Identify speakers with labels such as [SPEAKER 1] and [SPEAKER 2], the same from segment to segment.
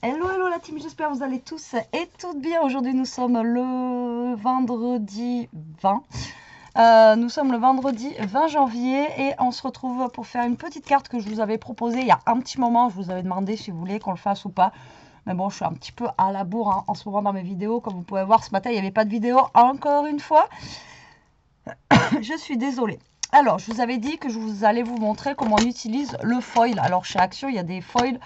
[SPEAKER 1] Hello, hello la team, j'espère que vous allez tous et toutes bien. Aujourd'hui nous sommes le vendredi 20. Nous sommes le vendredi 20 janvier et on se retrouve pour faire une petite carte que je vous avais proposée il y a un petit moment. Je vous avais demandé si vous voulez qu'on le fasse ou pas. Mais bon, je suis un petit peu à la bourre hein, en ce moment dans mes vidéos. Comme vous pouvez voir, ce matin, il n'y avait pas de vidéo encore une fois. Je suis désolée. Alors, je vous avais dit que je vous allais vous montrer comment on utilise le foil. Alors, chez Action, il y a des foils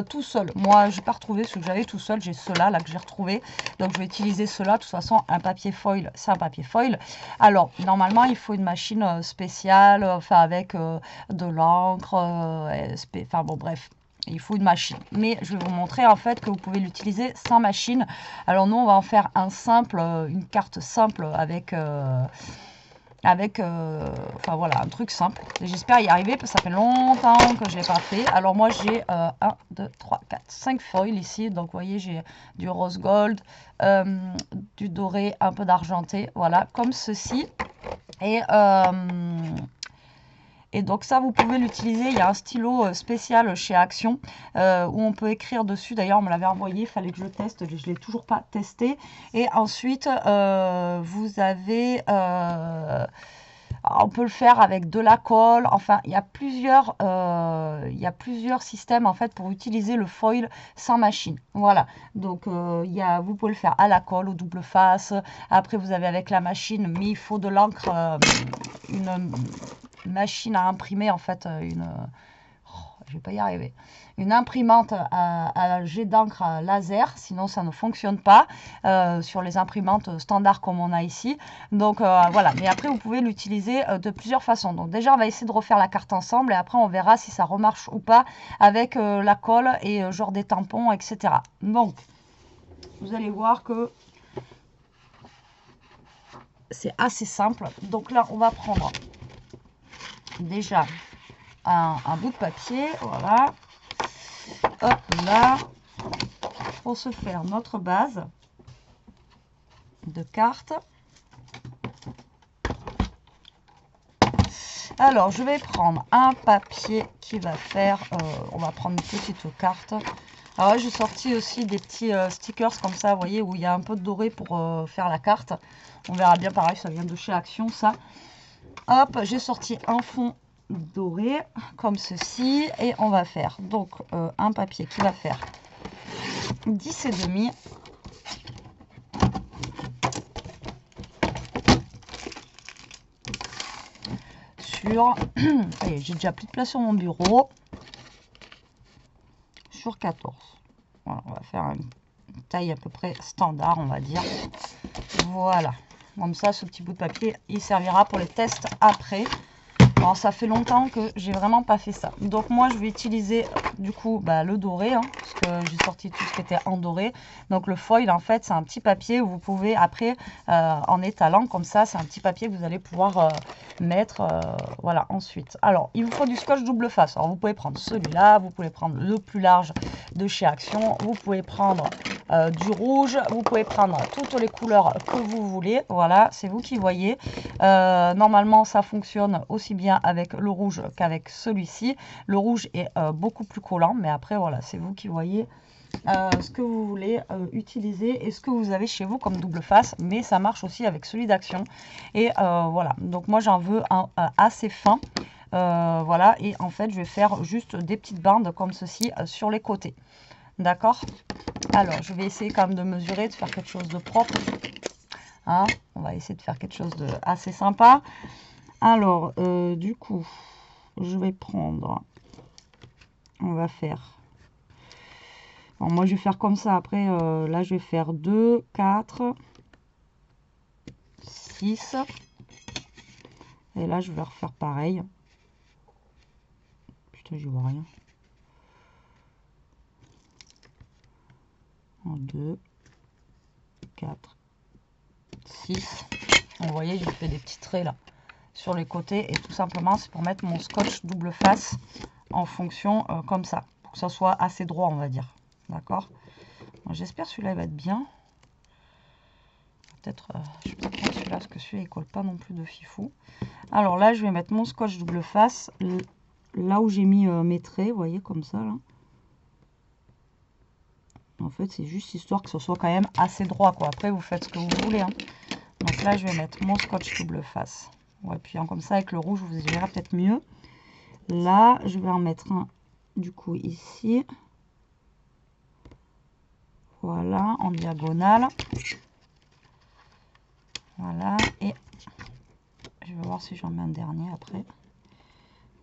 [SPEAKER 1] tout seul. Moi, je n'ai pas retrouvé ce que j'avais tout seul. J'ai ceux-là là, que j'ai retrouvé. Donc, je vais utiliser ceux-là. De toute façon, un papier foil, c'est un papier foil. Alors, normalement, il faut une machine spéciale, enfin, avec de l'encre. Enfin, bon, bref. Il faut une machine. Mais je vais vous montrer en fait que vous pouvez l'utiliser sans machine. Alors, nous, on va en faire un simple, une carte simple avec... enfin voilà, un truc simple. J'espère y arriver parce que ça fait longtemps que je ne l'ai pas fait. Alors moi j'ai 1, 2, 3, 4, 5 foils ici. Donc vous voyez j'ai du rose gold, du doré, un peu d'argenté. Voilà, comme ceci. Et donc ça, vous pouvez l'utiliser. Il y a un stylo spécial chez Action où on peut écrire dessus. D'ailleurs, on me l'avait envoyé. Il fallait que je le teste. Je ne l'ai toujours pas testé. Et ensuite, vous avez... on peut le faire avec de la colle. Enfin, il y a plusieurs systèmes en fait pour utiliser le foil sans machine. Voilà. Donc, vous pouvez le faire à la colle, au double face. Après, vous avez avec la machine, mais il faut de l'encre, une machine à imprimer en fait, je vais pas y arriver, une imprimante à jet d'encre laser, sinon ça ne fonctionne pas sur les imprimantes standards comme on a ici. Donc voilà, mais après vous pouvez l'utiliser de plusieurs façons. Donc déjà on va essayer de refaire la carte ensemble et après on verra si ça remarche ou pas avec la colle et genre des tampons, etc. Donc vous allez voir que c'est assez simple. Donc là on va prendre déjà un bout de papier, voilà, hop là, pour se faire notre base de carte. Alors je vais prendre un papier qui va faire, on va prendre une petite carte. Alors là j'ai sorti aussi des petits stickers comme ça, vous voyez, où il y a un peu de doré pour faire la carte. On verra bien, pareil, ça vient de chez Action ça. Hop, j'ai sorti un fond doré comme ceci et on va faire donc un papier qui va faire 10,5 sur allez, j'ai déjà plus de place sur mon bureau, sur 14. Voilà, on va faire une taille à peu près standard, on va dire. Voilà, comme ça ce petit bout de papier il servira pour les tests après. Alors ça fait longtemps que j'ai vraiment pas fait ça. Donc moi je vais utiliser du coup le doré, hein, parce que j'ai sorti tout ce qui était en doré. Donc le foil en fait c'est un petit papier où vous pouvez après en étalant comme ça, c'est un petit papier que vous allez pouvoir mettre voilà ensuite. Alors il vous faut du scotch double face. Alors vous pouvez prendre celui-là, vous pouvez prendre le plus large de chez Action, vous pouvez prendre du rouge, vous pouvez prendre toutes les couleurs que vous voulez. Voilà, c'est vous qui voyez. Normalement ça fonctionne aussi bien avec le rouge qu'avec celui-ci. Le rouge est beaucoup plus collant, mais après voilà, c'est vous qui voyez ce que vous voulez utiliser et ce que vous avez chez vous comme double face, mais ça marche aussi avec celui d'Action. Et voilà, donc moi j'en veux un assez fin. Voilà, et en fait je vais faire juste des petites bandes comme ceci sur les côtés. D'accord? Alors je vais essayer quand même de mesurer, de faire quelque chose de propre. Hein, on va essayer de faire quelque chose de assez sympa. Alors, du coup, je vais prendre, on va faire, bon, moi je vais faire comme ça, après, là je vais faire 2, 4, 6, et là je vais refaire pareil. Putain, j'y vois rien. 1, 2, 4, 6. Vous voyez, j'ai fait des petits traits là sur les côtés, et tout simplement c'est pour mettre mon scotch double face en fonction comme ça, pour que ça soit assez droit, on va dire. D'accord? J'espère celui-là va être bien. Peut-être, je vais peut-être prendre celui-là parce que celui-là il colle pas non plus de fifou. Alors là, je vais mettre mon scotch double face là où j'ai mis mes traits, vous voyez, comme ça là. En fait, c'est juste histoire que ce soit quand même assez droit, quoi. Après, vous faites ce que vous voulez, hein. Donc là, je vais mettre mon scotch double face. En appuyant comme ça avec le rouge, vous verrez peut-être mieux. Là, je vais en mettre un, du coup, ici. Voilà, en diagonale. Voilà, et je vais voir si j'en mets un dernier après.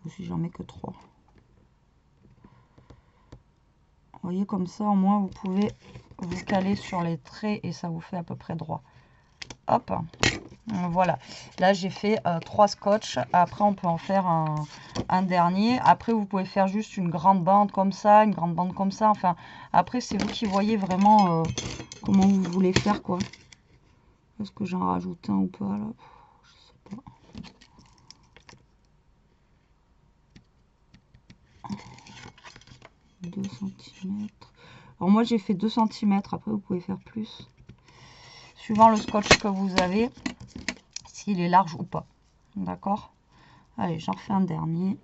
[SPEAKER 1] Ou si j'en mets que 3. Vous voyez, comme ça, au moins, vous pouvez vous caler sur les traits et ça vous fait à peu près droit. Hop, voilà. Là, j'ai fait 3 scotch. Après, on peut en faire un dernier. Après, vous pouvez faire juste une grande bande comme ça, une grande bande comme ça. Enfin, après, c'est vous qui voyez vraiment comment vous voulez faire, quoi. Est-ce que j'en rajoute un ou pas, là? Je sais pas. « 2 cm. Alors moi j'ai fait 2 cm, après vous pouvez faire plus. Suivant le scotch que vous avez, s'il est large ou pas. D'accord? Allez, j'en refais un dernier.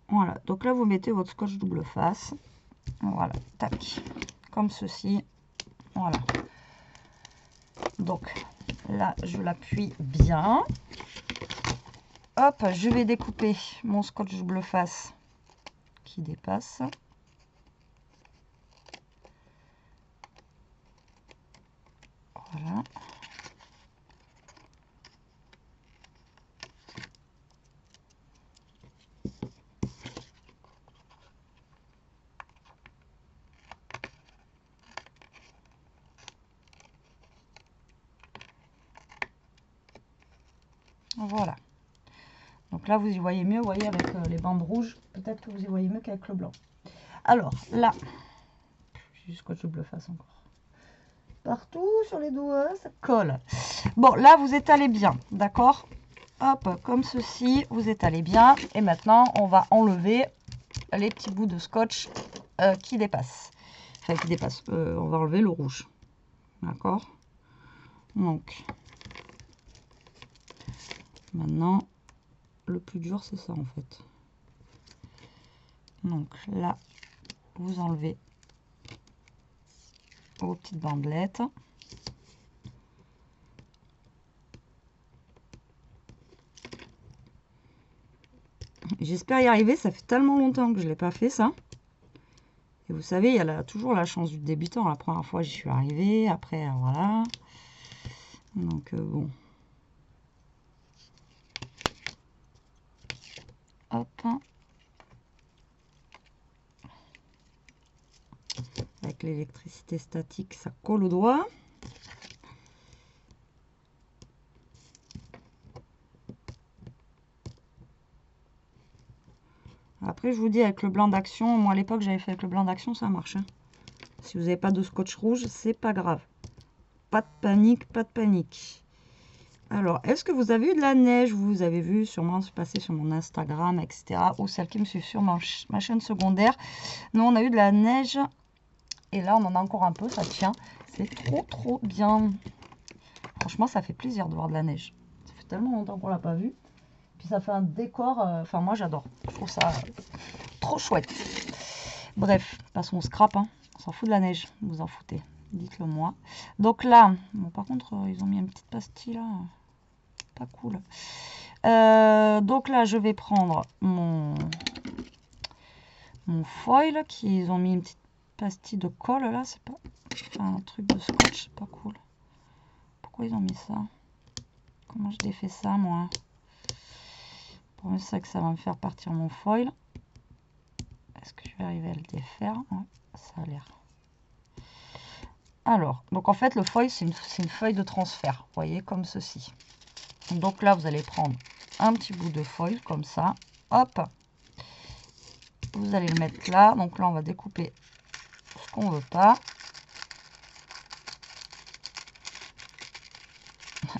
[SPEAKER 1] Voilà, donc là vous mettez votre scotch double face. Voilà, tac. Comme ceci. Voilà. Donc là, je l'appuie bien. Hop, je vais découper mon scotch double face qui dépasse. Voilà. Voilà. Donc là, vous y voyez mieux, vous voyez, avec les bandes rouges. Peut-être que vous y voyez mieux qu'avec le blanc. Alors, là, j'ai du scotch double face encore. Partout sur les doigts, ça colle. Bon, là, vous étalez bien, d'accord? Hop, comme ceci, vous étalez bien. Et maintenant, on va enlever les petits bouts de scotch qui dépassent. Enfin, qui dépassent. On va enlever le rouge. D'accord? Donc, maintenant, le plus dur, c'est ça, en fait. Donc, là, vous enlevez vos petites bandelettes. J'espère y arriver, ça fait tellement longtemps que je ne l'ai pas fait ça. Et vous savez, il y a toujours la chance du débutant. La première fois, j'y suis arrivée, après, voilà. Donc, bon. Hop. Avec l'électricité statique, ça colle au doigt. Après, je vous dis, avec le blanc d'action, moi à l'époque, j'avais fait avec le blanc d'action, ça marche. Hein. Si vous n'avez pas de scotch rouge, c'est pas grave. Pas de panique, pas de panique. Alors, est-ce que vous avez eu de la neige? Vous avez vu sûrement se passer sur mon Instagram, etc. Ou celle qui me suit sur ma chaîne secondaire. Nous, on a eu de la neige. Et là, on en a encore un peu, ça tient. C'est trop, trop bien. Franchement, ça fait plaisir de voir de la neige. Ça fait tellement longtemps qu'on l'a pas vu. Puis ça fait un décor, enfin moi j'adore. Je trouve ça trop chouette. Bref, parce qu'on scrape, hein. On s'en fout de la neige, vous en foutez. Dites-le moi. Donc là, bon, par contre, ils ont mis une petite pastille là. Pas cool. Donc là, je vais prendre mon foil, qu'ils ont mis une petite pastille de colle là. C'est pas enfin, un truc de scotch, c'est pas cool. Pourquoi ils ont mis ça? Comment je défais ça, moi? Pour ça que ça va me faire partir mon foil. Est-ce que je vais arriver à le défaire? Ouais, ça a l'air. Alors, donc en fait, le foil, c'est une feuille de transfert. Vous voyez, comme ceci. Donc là, vous allez prendre un petit bout de foil, comme ça. Hop. Vous allez le mettre là. Donc là, on va découper ce qu'on ne veut pas.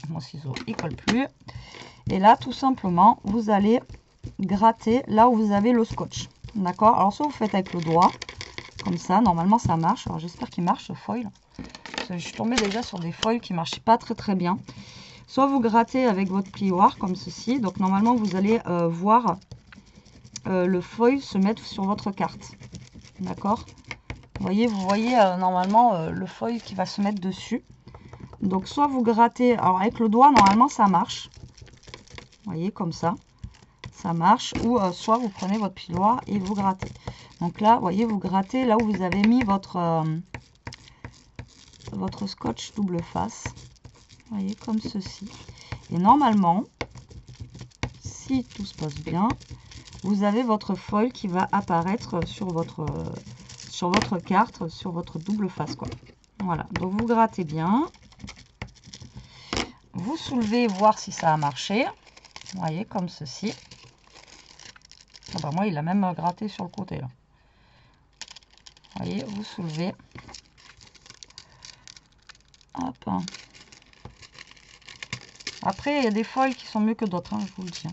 [SPEAKER 1] Mon ciseau, il colle plus. Et là, tout simplement, vous allez gratter là où vous avez le scotch. D'accord? Alors, soit vous faites avec le doigt, comme ça. Normalement, ça marche. Alors, j'espère qu'il marche, ce foil. Parce que je suis tombée déjà sur des foils qui ne marchaient pas très, très bien. Soit vous grattez avec votre plioir, comme ceci. Donc, normalement, vous allez voir le foil se mettre sur votre carte. D'accord? Vous voyez normalement le foil qui va se mettre dessus. Donc soit vous grattez, alors avec le doigt normalement ça marche. Vous voyez comme ça marche. Ou soit vous prenez votre piloir et vous grattez. Donc là, vous voyez, vous grattez là où vous avez mis votre scotch double face. Vous voyez, comme ceci. Et normalement, si tout se passe bien, vous avez votre foil qui va apparaître sur votre carte, sur votre double face, quoi. Voilà, donc vous grattez bien. Vous soulevez, voir si ça a marché. Vous voyez, comme ceci. Ah bah moi, il a même gratté sur le côté, là. Vous voyez, vous soulevez. Hop. Après, il y a des foils qui sont mieux que d'autres, hein, je vous le dis.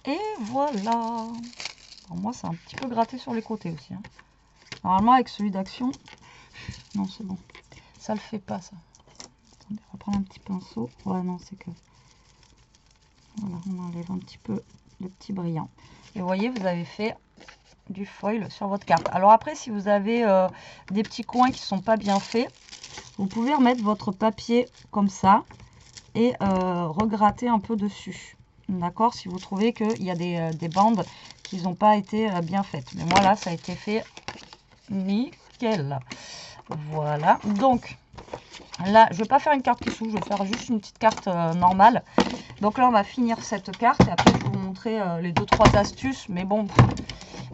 [SPEAKER 1] Et voilà. Alors moi, c'est un petit peu gratté sur les côtés aussi. Hein. Normalement, avec celui d'Action... Non, c'est bon. Ça le fait pas, ça. Attendez, on va prendre un petit pinceau. Ouais, non, c'est que... Voilà, on enlève un petit peu le petit brillant. Et vous voyez, vous avez fait du foil sur votre carte. Alors après, si vous avez des petits coins qui sont pas bien faits, vous pouvez remettre votre papier comme ça et regratter un peu dessus. D'accord? Si vous trouvez qu'il y a des bandes qui n'ont pas été bien faites. Mais moi là, ça a été fait nickel. Voilà. Donc, là, je ne vais pas faire une carte qui s'ouvre, je vais faire juste une petite carte normale. Donc là, on va finir cette carte et après, je vais vous montrer les 2-3 astuces. Mais bon,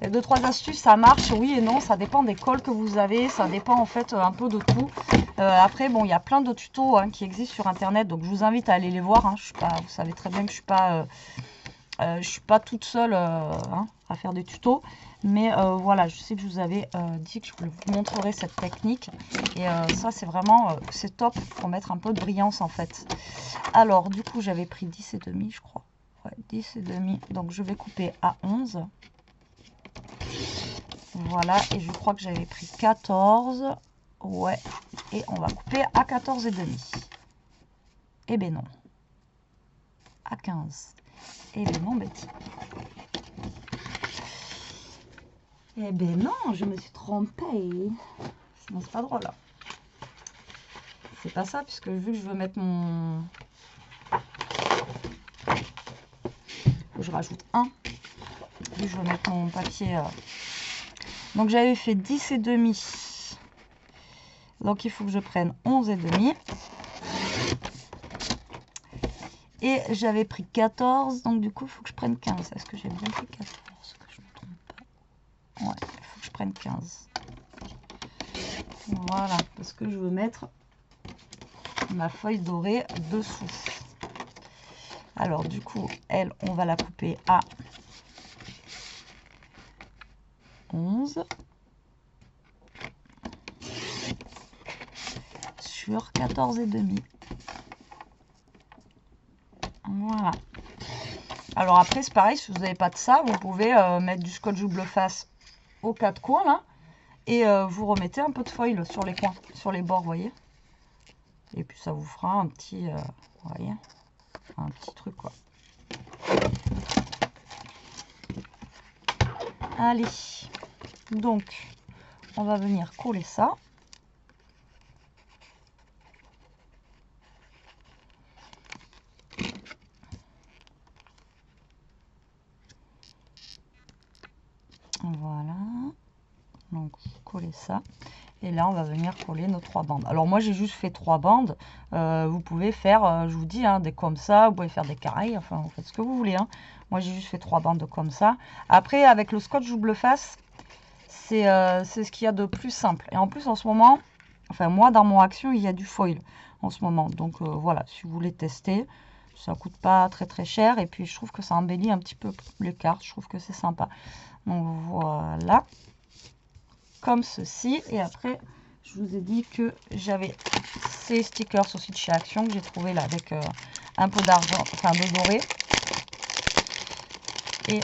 [SPEAKER 1] les 2-3 astuces, ça marche, oui et non. Ça dépend des cols que vous avez. Ça dépend en fait un peu de tout. Après, bon, il y a plein de tutos hein, qui existent sur Internet. Donc, je vous invite à aller les voir. Hein. Je suis pas, vous savez très bien que je suis pas toute seule hein, à faire des tutos. Mais voilà, je sais que je vous avais dit que je vous montrerai cette technique. Et ça, c'est vraiment, c'est top pour mettre un peu de brillance en fait. Alors, du coup, j'avais pris 10,5, je crois. Ouais, 10,5. Donc, je vais couper à 11. Voilà, et je crois que j'avais pris 14. Ouais, et on va couper à 14,5. Eh ben non. À 15. Eh ben non, Betty. Eh ben non, je me suis trompée. Sinon, c'est pas drôle. Là. C'est pas ça, puisque vu que je veux mettre mon... Faut que je rajoute 1. Vu que je veux mettre mon papier... Donc, j'avais fait 10,5. Donc, il faut que je prenne 11,5. Et j'avais pris 14. Donc, du coup, il faut que je prenne 15. Est-ce que j'ai bien pris 14? Que je ne me trompe pas. Ouais, il faut que je prenne 15. Voilà, parce que je veux mettre ma feuille dorée dessous. Alors, du coup, elle, on va la couper à 11 sur 14,5. Voilà. Alors après, c'est pareil, si vous n'avez pas de ça, vous pouvez mettre du scotch double face aux 4 coins, là. Et vous remettez un peu de foil sur les coins, sur les bords, vous voyez. Et puis ça vous fera un petit, vous voyez, un petit truc, quoi. Allez, donc, on va venir coller ça. Voilà. Donc, coller ça. Et là, on va venir coller nos 3 bandes. Alors, moi, j'ai juste fait 3 bandes. Vous pouvez faire, je vous dis, hein, des comme ça. Vous pouvez faire des carrés. Enfin, vous faites ce que vous voulez. Hein. Moi, j'ai juste fait 3 bandes comme ça. Après, avec le scotch double face, c'est ce qu'il y a de plus simple. Et en plus, en ce moment, enfin, moi, dans mon Action, il y a du foil en ce moment. Donc, voilà, si vous voulez tester, ça ne coûte pas très, très cher. Et puis, je trouve que ça embellit un petit peu les cartes. Je trouve que c'est sympa. Donc, voilà. Comme ceci. Et après, je vous ai dit que j'avais ces stickers aussi de chez Action que j'ai trouvé là avec un peu d'argent, enfin de doré. Et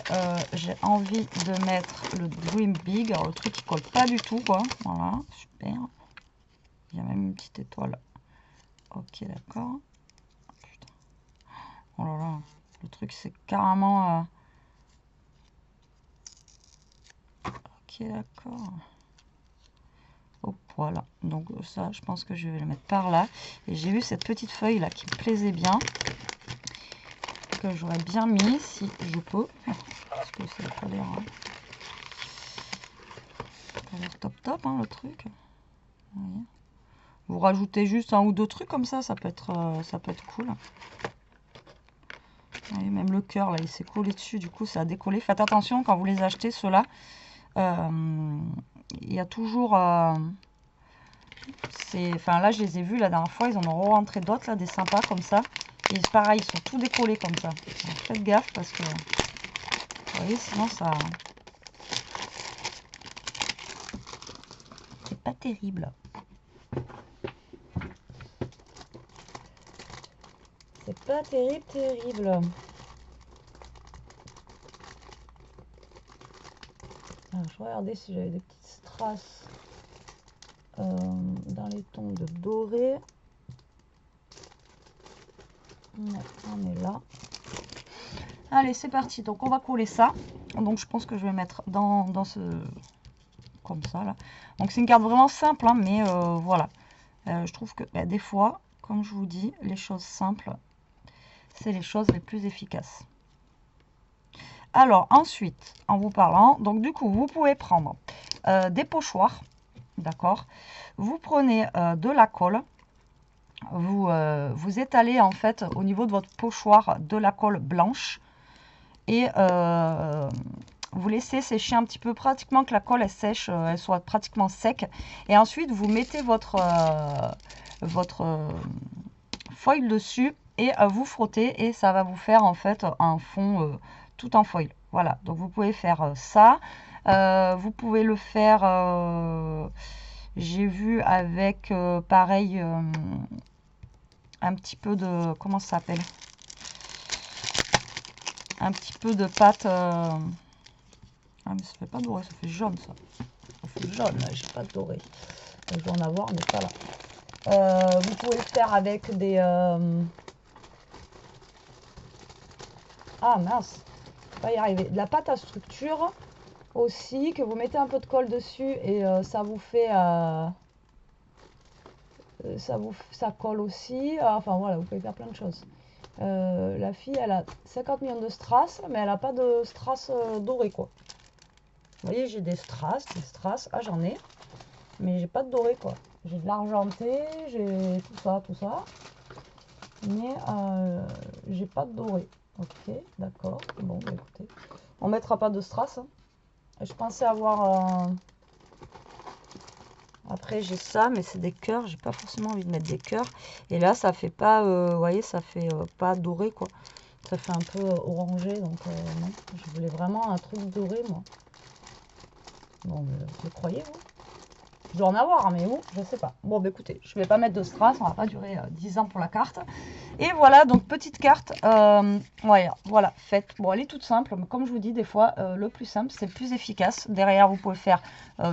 [SPEAKER 1] j'ai envie de mettre le Dream Big. Alors le truc qui colle pas du tout quoi. Voilà, super. Il y a même une petite étoile. Ok, d'accord. Putain. Oh là là, le truc c'est carrément... Ok, d'accord. Oh, voilà, donc ça, je pense que je vais le mettre par là. Et j'ai vu cette petite feuille là qui me plaisait bien, que j'aurais bien mis si je peux. Parce que ça n'a pas l'air top top, hein, le truc. Voyez. Vous rajoutez juste un ou deux trucs comme ça peut être cool. Voyez, même le cœur là, il s'est collé dessus, du coup ça a décollé. Faites attention quand vous les achetez, ceux-là. Il y a toujours... enfin là, je les ai vus la dernière fois, ils en ont rentré d'autres là, des sympas comme ça. Et pareil, ils sont tous décollés comme ça. Alors, faites gaffe parce que, vous voyez, sinon ça... C'est pas terrible. C'est pas terrible. Alors, je regardais si j'avais des petites strass dans les tons de doré. Ouais, on est là. Allez, c'est parti. Donc, on va coller ça. Donc, je pense que je vais mettre dans ce... Comme ça, là. Donc, c'est une carte vraiment simple, hein, mais voilà. Je trouve que des fois, comme je vous dis, les choses simples, c'est les choses les plus efficaces. Alors, ensuite, en vous parlant, donc du coup, vous pouvez prendre des pochoirs, d'accord? Vous prenez de la colle. Vous étalez en fait au niveau de votre pochoir de la colle blanche et vous laissez sécher un petit peu, pratiquement que la colle elle sèche, elle soit pratiquement sec. Et ensuite vous mettez votre foil dessus et vous frottez et ça va vous faire en fait un fond tout en foil. Voilà, donc vous pouvez faire ça. Vous pouvez le faire, j'ai vu avec pareil. Un petit peu de... Comment ça s'appelle? Un petit peu de pâte... Ah, mais ça fait pas doré, ça fait jaune, ça. Ça fait jaune, là, j'ai pas de doré. Je dois en avoir, mais pas là. Vous pouvez le faire avec des... Ah, mince. On va y arriver. De la pâte à structure aussi, que vous mettez un peu de colle dessus et ça vous fait... ça colle aussi. Enfin, voilà, vous pouvez faire plein de choses. La fille, elle a 50 millions de strass, mais elle n'a pas de strass doré, quoi. Vous voyez, j'ai des strass. Ah, j'en ai, mais j'ai pas de doré, quoi. J'ai de l'argenté, j'ai tout ça. Mais j'ai pas de doré. Ok, d'accord. Bon, bah, écoutez, on mettra pas de strass. Hein. Je pensais avoir... Après, j'ai ça, mais c'est des cœurs. J'ai pas forcément envie de mettre des cœurs. Et là, ça fait pas... vous voyez, ça fait pas doré, quoi. Ça fait un peu orangé, donc non. Je voulais vraiment un truc doré, moi. Bon, vous croyez, vous? Je dois en avoir, mais où? Je sais pas. Bon, bah, écoutez, je vais pas mettre de strass, on va pas durer 10 ans pour la carte. Et voilà, donc petite carte. Ouais, voilà, faite. Bon, elle est toute simple, mais comme je vous dis, des fois, le plus simple, c'est le plus efficace. Derrière, vous pouvez faire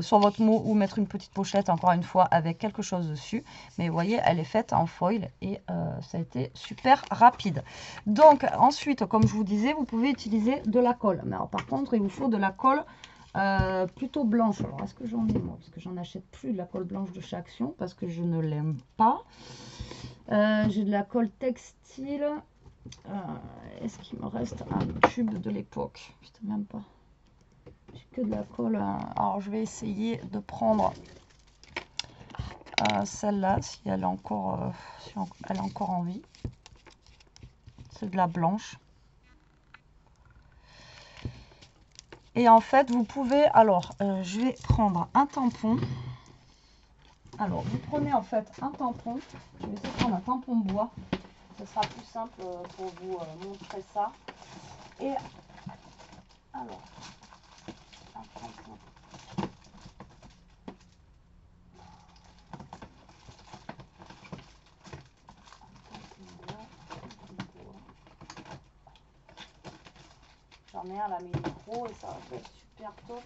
[SPEAKER 1] sur votre mot ou mettre une petite pochette, encore une fois, avec quelque chose dessus. Mais vous voyez, elle est faite en foil et ça a été super rapide. Donc, ensuite, comme je vous disais, vous pouvez utiliser de la colle. Mais alors, par contre, il vous faut de la colle plutôt blanche. Alors, est-ce que j'en ai, moi? Parce que j'en achète plus de la colle blanche de chez Action, parce que je ne l'aime pas. J'ai de la colle textile. Est-ce qu'il me reste un tube de l'époque? Putain, même pas. J'ai que de la colle. Alors, je vais essayer de prendre celle-là, si elle est encore, elle est encore en vie. C'est de la blanche. Et en fait, vous pouvez... Alors, je vais prendre un tampon. Alors, vous prenez en fait un tampon. Je vais essayer de prendre un tampon bois. Ce sera plus simple pour vous montrer ça. Et alors, un tampon. J'en ai un là, mais il est gros et ça va être super top.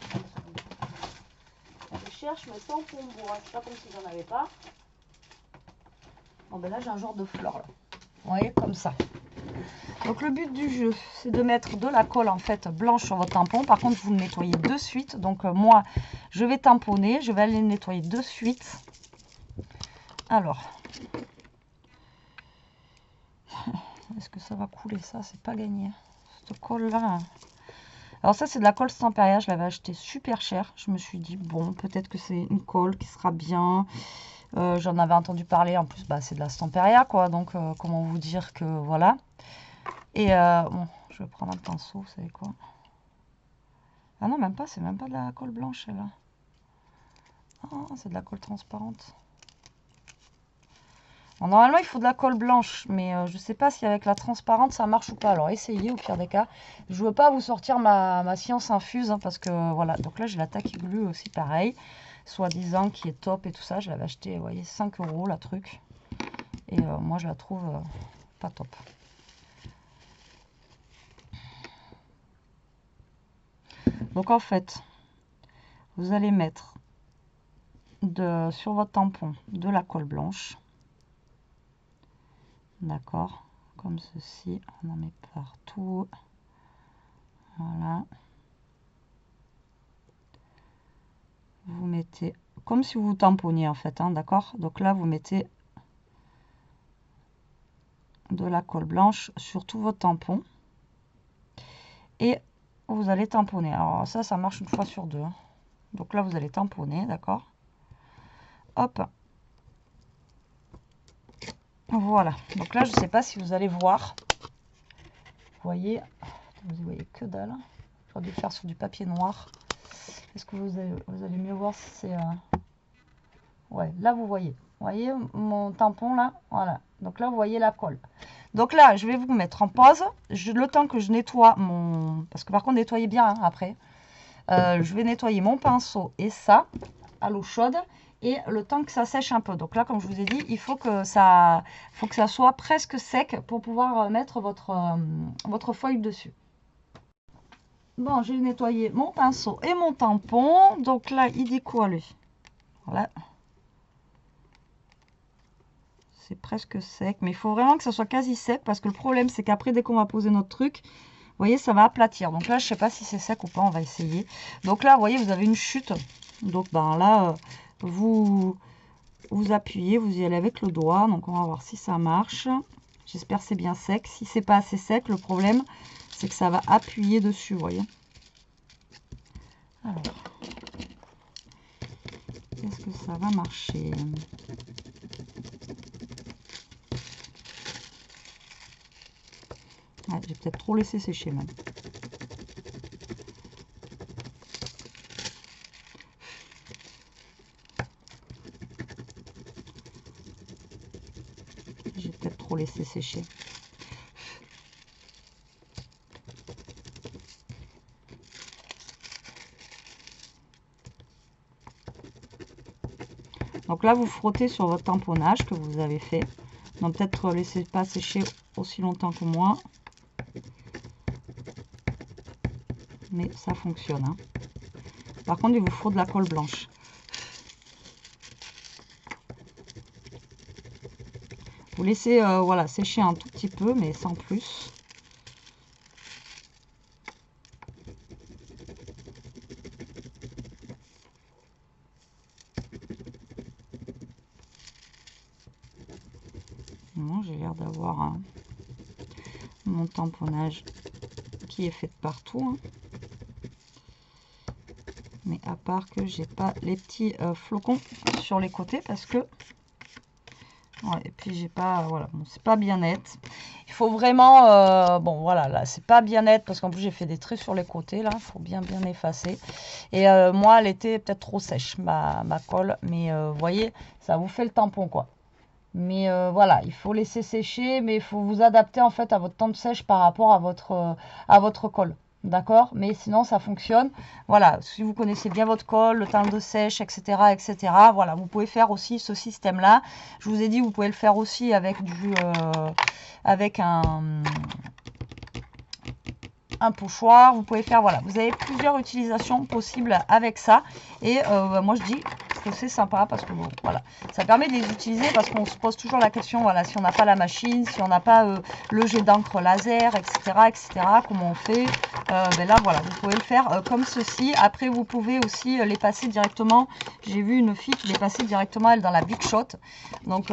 [SPEAKER 1] Je cherche mes tampons bois. C'est pas comme si j'en avais pas. Bon, ben là, j'ai un genre de fleur là. Vous voyez, comme ça. Donc le but du jeu, c'est de mettre de la colle en fait blanche sur votre tampon. Par contre, vous le nettoyez de suite. Donc moi, je vais tamponner, je vais aller le nettoyer de suite. Alors, est-ce que ça va couler? Ça, c'est pas gagné. Cette colle-là. Alors ça, c'est de la colle Stamperia. Je l'avais acheté super cher. Je me suis dit, bon, peut-être que c'est une colle qui sera bien. J'en avais entendu parler. En plus, bah, c'est de la Stamperia, quoi. Donc, comment vous dire que voilà. Et bon, je vais prendre un pinceau, vous savez quoi? Ah non, même pas, c'est même pas de la colle blanche, là. Ah, c'est de la colle transparente. Bon, normalement, il faut de la colle blanche, mais je sais pas si avec la transparente, ça marche ou pas. Alors, essayez, au pire des cas. Je veux pas vous sortir ma science infuse, hein, parce que, voilà. Donc là, j'ai la Tacky Glue aussi, pareil. Soi-disant, qui est top et tout ça. Je l'avais acheté, vous voyez, 5 €, la truc. Et moi, je la trouve pas top. Donc, en fait, vous allez mettre sur votre tampon de la colle blanche. D'accord, comme ceci, on en met partout. Voilà. Vous mettez, comme si vous tamponniez en fait, hein, d'accord? Donc là, vous mettez de la colle blanche sur tout votre tampon. Et vous allez tamponner. Alors ça marche une fois sur deux, hein. Donc là, vous allez tamponner, d'accord? Hop. Voilà. Donc là, je ne sais pas si vous allez voir. Vous voyez, vous voyez que dalle. J'aurais dû le faire sur du papier noir. Est-ce que vous allez mieux voir si c'est... Ouais, là, vous voyez. Vous voyez mon tampon, là? Voilà. Donc là, vous voyez la colle. Donc là, je vais vous mettre en pause. Le temps que je nettoie mon... Parce que par contre, nettoyez bien, hein, après. Je vais nettoyer mon pinceau et ça à l'eau chaude. Et le temps que ça sèche un peu. Donc là, comme je vous ai dit, il faut que ça soit presque sec pour pouvoir mettre votre feuille dessus. Bon, j'ai nettoyé mon pinceau et mon tampon. Donc là, il dit quoi, lui? Voilà. C'est presque sec. Mais il faut vraiment que ça soit quasi sec. Parce que le problème, c'est qu'après, dès qu'on va poser notre truc, vous voyez, ça va aplatir. Donc là, je ne sais pas si c'est sec ou pas. On va essayer. Donc là, vous voyez, vous avez une chute. Donc ben là, vous appuyez, vous y allez avec le doigt. Donc on va voir si ça marche. J'espère que c'est bien sec. Si c'est pas assez sec, le problème, c'est que ça va appuyer dessus, vous voyez. Alors, est-ce que ça va marcher? Ouais, j'ai peut-être trop laissé sécher même. J'ai peut-être trop laissé sécher. Donc là, vous frottez sur votre tamponnage que vous avez fait. Donc peut-être laissez pas sécher aussi longtemps que moi. Mais ça fonctionne, hein. Par contre, il vous faut de la colle blanche. Vous laissez voilà, sécher un tout petit peu, mais sans plus. Bon, j'ai l'air d'avoir mon tamponnage qui est fait de partout, hein. Mais à part que j'ai pas les petits flocons sur les côtés parce que ouais, et puis j'ai pas, voilà, bon, c'est pas bien net. Il faut vraiment bon voilà, là c'est pas bien net parce qu'en plus j'ai fait des traits sur les côtés, là il faut bien effacer. Et moi elle était peut-être trop sèche ma colle, mais vous voyez, ça vous fait le tampon quoi. Mais voilà, il faut laisser sécher, mais il faut vous adapter en fait à votre temps de sèche par rapport à votre colle. D'accord? Mais sinon, ça fonctionne. Voilà, si vous connaissez bien votre colle, le temps de sèche, etc., etc., voilà, vous pouvez faire aussi ce système-là. Je vous ai dit, vous pouvez le faire aussi avec avec un pochoir. Vous pouvez faire, voilà, vous avez plusieurs utilisations possibles avec ça. Et moi, je dis, que c'est sympa parce que bon, voilà, ça permet de les utiliser parce qu'on se pose toujours la question, voilà, si on n'a pas la machine, si on n'a pas le jet d'encre laser, etc., comment on fait. Ben là, voilà, vous pouvez le faire comme ceci. Après, vous pouvez aussi les passer directement. J'ai vu une fille qui les passait directement, elle, dans la Big Shot. Donc,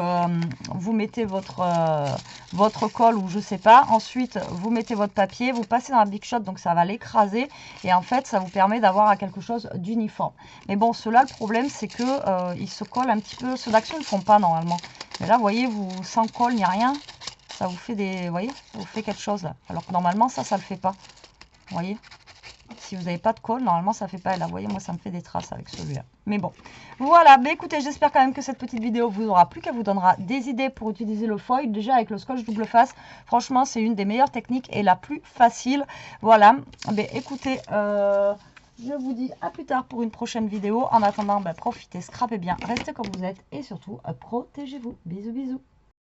[SPEAKER 1] vous mettez votre colle ou je sais pas. Ensuite, vous mettez votre papier, vous passez dans la Big Shot, donc ça va l'écraser. Et en fait, ça vous permet d'avoir quelque chose d'uniforme. Mais bon, ceux-là, le problème, c'est que ils se collent un petit peu. Ceux d'Action, ils ne font pas normalement. Mais là, vous voyez, vous sans colle ni rien, ça vous fait des, vous voyez, ça vous fait quelque chose là. Alors que normalement, ça le fait pas. Vous voyez, si vous n'avez pas de colle, normalement ça fait pas. Là, vous voyez, moi ça me fait des traces avec celui-là. Mais bon, voilà. Mais écoutez, j'espère quand même que cette petite vidéo vous aura plu, qu'elle vous donnera des idées pour utiliser le foil. Déjà avec le scotch double face, franchement, c'est une des meilleures techniques et la plus facile. Voilà. Mais écoutez, je vous dis à plus tard pour une prochaine vidéo. En attendant, profitez, scrapez bien, restez comme vous êtes et surtout, protégez-vous. Bisous, bisous.